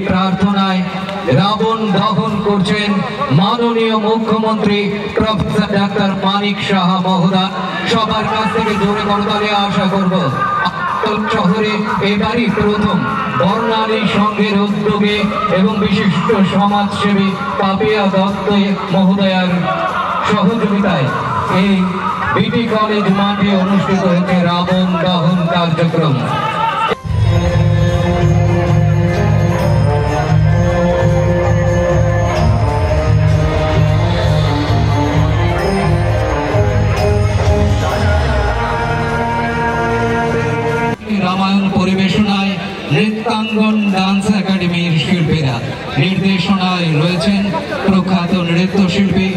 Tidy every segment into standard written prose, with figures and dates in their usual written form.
প্রার্থনায় রাবণ দহন করছেন মাননীয় মুখ্যমন্ত্রী প্রফেসর ডাক্তার মানিক সাহা মহোদয়। সবার কাছ থেকে জোরে করতালি আশা করব। শহরে এবারই প্রথম বর্ণালী সংঘের উদ্যোগে এবং বিশিষ্ট সমাজসেবী পাপিয়া দত্ত মহোদয়ার সহযোগিতায় এই বিটি কলেজ মাঠে অনুষ্ঠিত হচ্ছে রাবণ দহন কার্যক্রম। রামায়ণ পরিবেশনায় নৃত্যাঙ্গন ডান্স একাডেমির শিল্পীরা, নির্দেশনায় রয়েছেন প্রখ্যাত নৃত্যশিল্পী।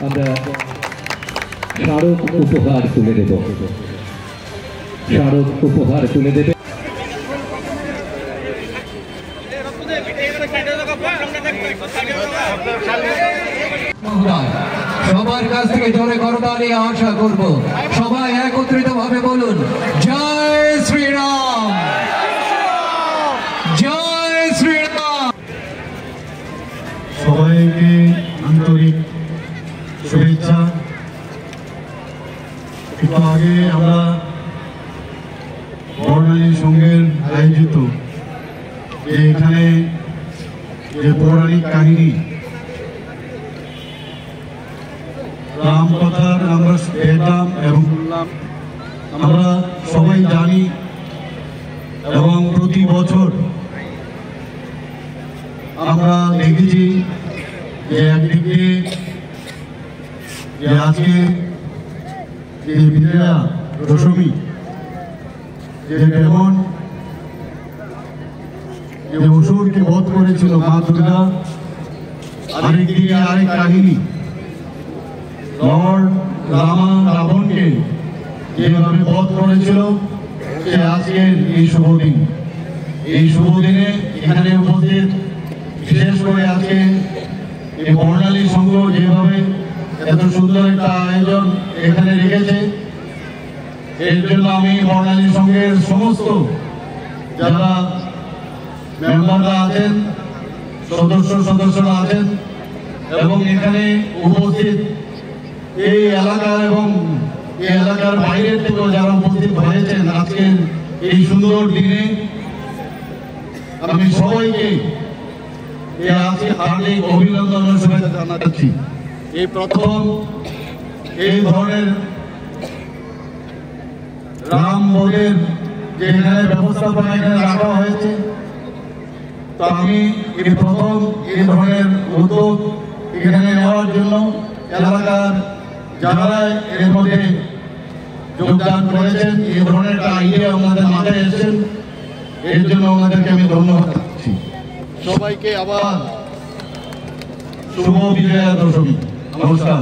আমরা স্মারক উপহার তুলে দেব, স্মারক উপহার তুলে দেবে। সবার কাছ থেকে জোরে করতালি আশা করব। সবাই একত্রিত ভাবে বলুন জয় শ্রীরাম, জয় শ্রীরাম। সবাইকে আন্তরিক শুভেচ্ছা। একটু আগে আমরা বর্ণালী সংঘের আয়োজিত এখানে যে পৌরাণিক কাহিনী রাম কথার আমরা দেখলাম এবং আমরা সবাই জানি, এবং প্রতি বছর আমরা দেখেছি যে একদিকে যে আজকে যে বিজয়া দশমী যে যেমন যে অসুরকে বধ করেছিল মা দুর্গা, আরেকদিকে আরেক কাহিনী লর্ড রামা রাবণকে যেভাবে বধ করেছিল সে আজকের এই শুভ দিন। এই শুভ দিনে এখানে উপস্থিত বিশেষ করে আজকে এই বর্ণালী সংঘ যেভাবে এত সুন্দর একটা আয়োজন এখানে রেখেছে, এর জন্য আমি বর্ণালী সংঘের সমস্ত যারা মেম্বাররা আছেন, সদস্যরা আছেন এবং এখানে উপস্থিত এই এলাকা এবং এই এলাকার বাইরের থেকেও যারা উপস্থিত হয়েছেন আজকের এই সুন্দর দিনে, আমি সবাইকে আজকে হার্দিক অভিনন্দন ও শুভেচ্ছা জানাচ্ছি। এই প্রথম এই ধরনের রাম বধের যে এখানে ব্যবস্থাপনা এখানে রাখা হয়েছে, তো আমি এই প্রথম এই ধরনের উদ্যোগ এখানে নেওয়ার জন্য এলাকার যারা এর মধ্যে যোগদান করেছেন, এই ধরনের একটা আইডিয়া আমাদের মাথায় এসেছেন, এর জন্য আমাদেরকে আমি ধন্যবাদ দিচ্ছি। সবাইকে আবার শুভ বিজয়া দশমী। নমস্কার।